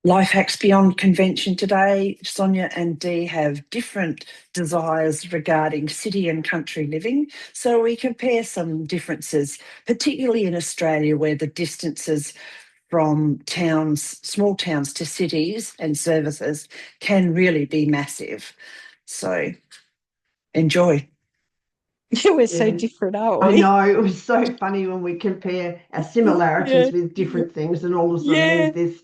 Life hacks beyond convention today. Sonia and Dee have different desires regarding city and country living. So we compare some differences, particularly in Australia, where the distances from towns, small towns to cities and services can really be massive. So enjoy. Yeah, we're so Yeah. different, aren't I we? know it was so funny when we compare our Yeah, similarities with different things, and all of a sudden yeah, there's this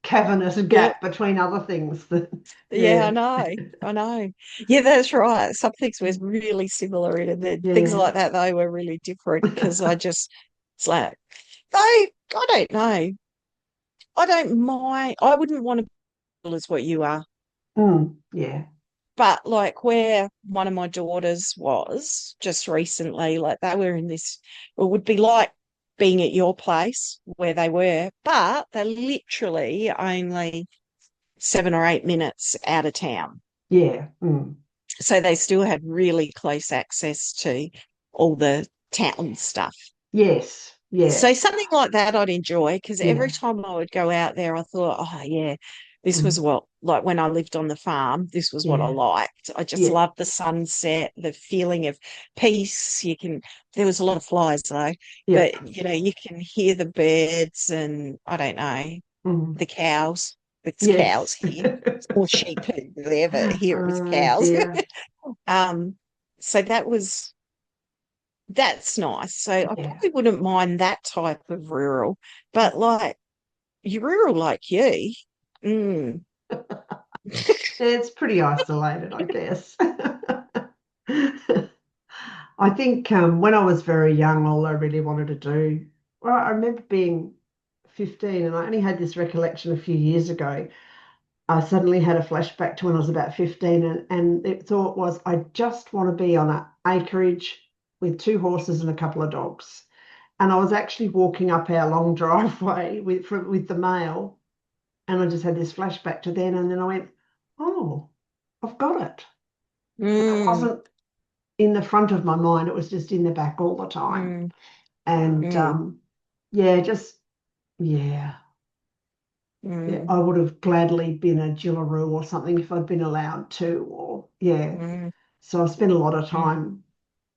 cavernous yeah, gap between other things that, yeah. I yeah, know, I know. Yeah, that's right. Some things we're really similar in, and then things yeah. like that though we're really different because it's like, though I don't know. I don't mind. I wouldn't want to be as what you are, Yeah, but like where one of my daughters was just recently, like they were in this, it would be like being at your place where they were, but they're literally only 7 or 8 minutes out of town. yeah, So they still had really close access to all the town stuff. yes, yeah, So something like that I'd enjoy because every yeah, time I would go out there, I thought, oh, yeah, this was mm, what, like when I lived on the farm, this was what I yeah, liked. I just yeah, loved the sunset, the feeling of peace. There was a lot of flies though, yep, but you can hear the birds and I don't know, mm, the cows. It's cows yes. here. It's more sheep there, but here it was cows. Dear, Um, so that's nice. So I yeah. probably wouldn't mind that type of rural, but like you rural like you, mm, It's pretty isolated, I guess. I think when I was very young, all I really wanted to do, well, I remember being 15, and I only had this recollection a few years ago. I suddenly had a flashback to when I was about 15, and the thought was, I just want to be on an acreage with two horses and a couple of dogs. And I was actually walking up our long driveway with the mail, and I just had this flashback to then, and then I went, oh, I've got it. And it mm, wasn't in the front of my mind, it was just in the back all the time. mm, And mm, yeah, just, yeah, yeah, mm, I would have gladly been a Jillaroo or something if I'd been allowed to, or yeah. mm, So I spent a lot of mm, time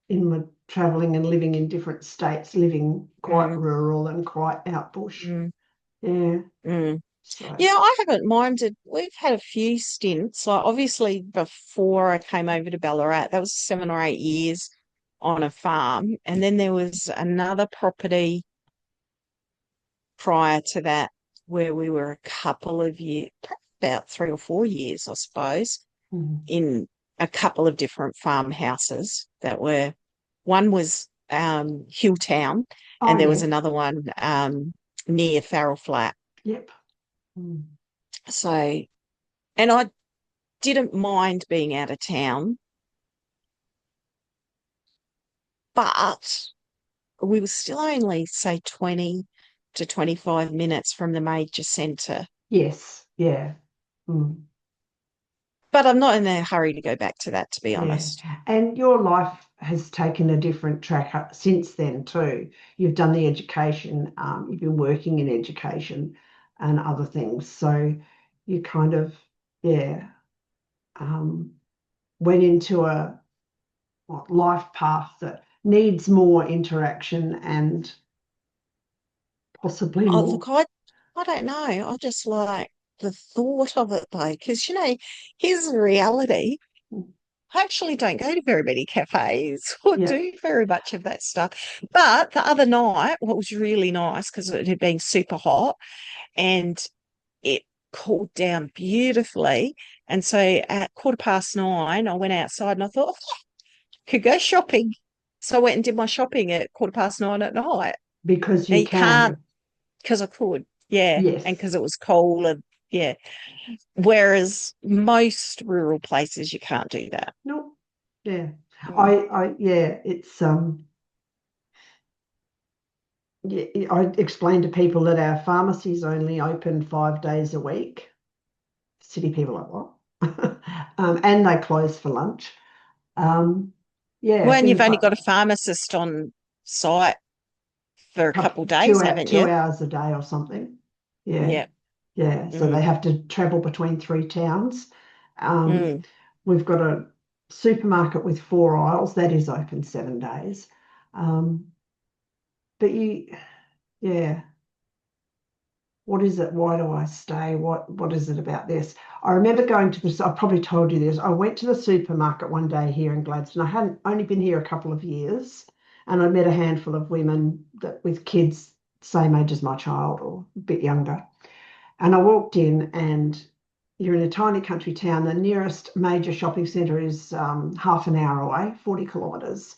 in my traveling and living in different states, living quite mm, rural and quite out bush. mm, Yeah. mm. So, Yeah, I haven't minded. We've had a few stints. Like obviously before I came over to Ballarat, that was 7 or 8 years on a farm. And then there was another property prior to that where we were a couple of years, about 3 or 4 years, I suppose, mm. in a couple of different farmhouses that were, one was Hilltown Oh and there was yes. another one near Farrell Flat. Yep. Mm. So, and I didn't mind being out of town, but we were still only, say, 20 to 25 minutes from the major centre. Yes. Yeah. Mm. But I'm not in a hurry to go back to that, to be Yeah. honest. And your life has taken a different track since then too. You've done the education, you've been working in education and other things. So you kind of, yeah, um, went into a life path that needs more interaction and possibly Oh, more. look, I don't know. I just like the thought of it, though, because, here's the reality. I actually don't go to very many cafes or Yeah. do very much of that stuff. But the other night, what was really nice, because it had been super hot and it cooled down beautifully. And so at 9:15, I went outside and I thought, oh, I could go shopping. So I went and did my shopping at 9:15 at night. Because Now you you can't, can. because I could, yeah, and Yes. because it was cold and yeah. Whereas most rural places you can't do that. No. Yeah. Mm. Yeah, it's yeah, I explain to people that our pharmacy's only open 5 days a week. City people are like, what? And they close for lunch. Um, yeah, Well, and you've things only like got a that. pharmacist on site for a couple Couple, of days, haven't two you? hours a day or something. Yeah, Yeah. Yeah, so they Mm, have to travel between 3 towns. Um, mm. we've got a supermarket with 4 aisles that is open 7 days. Um, but yeah, what is it? Why do I stay? What is it about this? I remember going to this, I probably told you this. I went to the supermarket one day here in Gladstone. I hadn't only been here a couple of years, and I met a handful of women with kids same age as my child or a bit younger. And I walked in, and you're in a tiny country town. The nearest major shopping centre is half an hour away, 40 kilometres.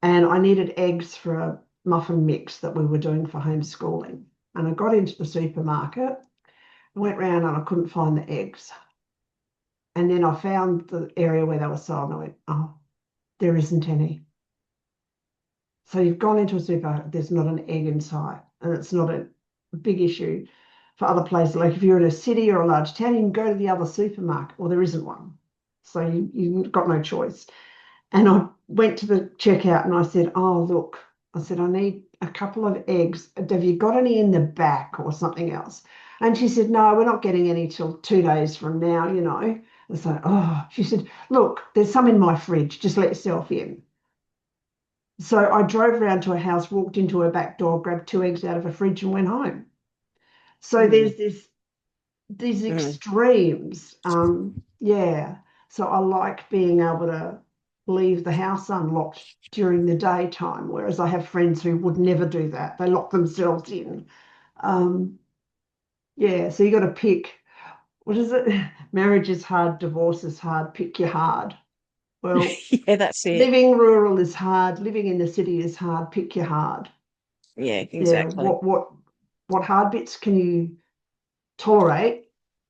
And I needed eggs for a muffin mix that we were doing for homeschooling. And I got into the supermarket, I went round and I couldn't find the eggs. And then I found the area where they were sold, and I went, oh, there isn't any. So you've gone into a supermarket, there's not an egg in sight, and it's not a big issue for other places. Like if you're in a city or a large town, you can go to the other supermarket, or there isn't one. So you've got no choice. And I went to the checkout and I said, oh, look, I said, I need a couple of eggs. Have you got any in the back or something else? And she said, no, we're not getting any till 2 days from now. I said, oh, she said, look, there's some in my fridge. Just let yourself in. So I drove around to a house, walked into her back door, grabbed 2 eggs out of a fridge and went home. So Mm, there's these mm. extremes. Yeah. So I like being able to leave the house unlocked during the daytime, whereas I have friends who would never do that. They lock themselves in. Um, yeah. So you got to pick. What is it? Marriage is hard, divorce is hard, pick your hard. Well, Yeah, that's it. living rural is hard, living in the city is hard, pick your hard. Yeah, Yeah, exactly. what hard bits can you tolerate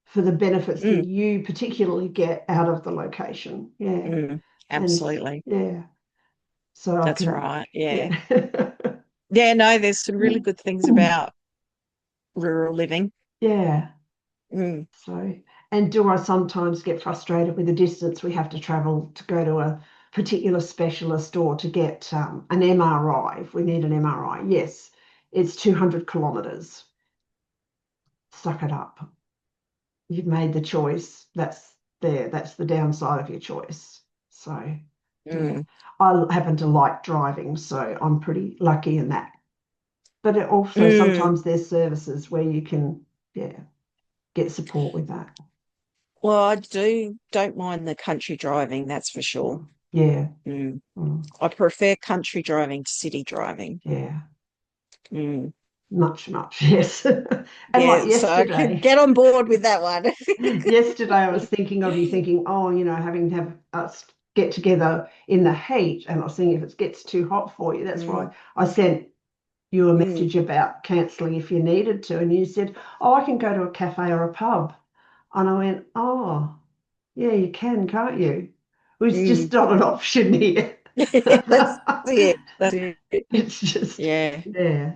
for the benefits that Mm, you particularly get out of the location? Yeah. mm. And Absolutely. yeah, so I That's can, right. Yeah. yeah. Yeah, no, there's some really good things about rural living. Yeah. Mm, So, and do I sometimes get frustrated with the distance we have to travel to go to a particular specialist or to get an MRI if we need an MRI? Yes, it's 200 kilometres. Suck it up. You've made the choice. That's there. That's the downside of your choice. So, yeah, mm, I happen to like driving, so I'm pretty lucky in that. But it also mm. sometimes there's services where you can, yeah, get support with that. Well, don't mind the country driving, that's for sure. Yeah, Mm. mm, I prefer country driving to city driving. yeah, Mm. much, yes. And like Yeah, so I could yesterday, get on board with that one. yesterday I was thinking of you, thinking, oh, having to have us get together in the heat, and I was thinking if it gets too hot for you, that's Mm, why I sent you a mm, message about cancelling if you needed to, and you said, oh, I can go to a cafe or a pub, and I went, oh, yeah, you can, can't you? It's just mm. not an option here. That's it. That's it. It's just, Yeah. yeah.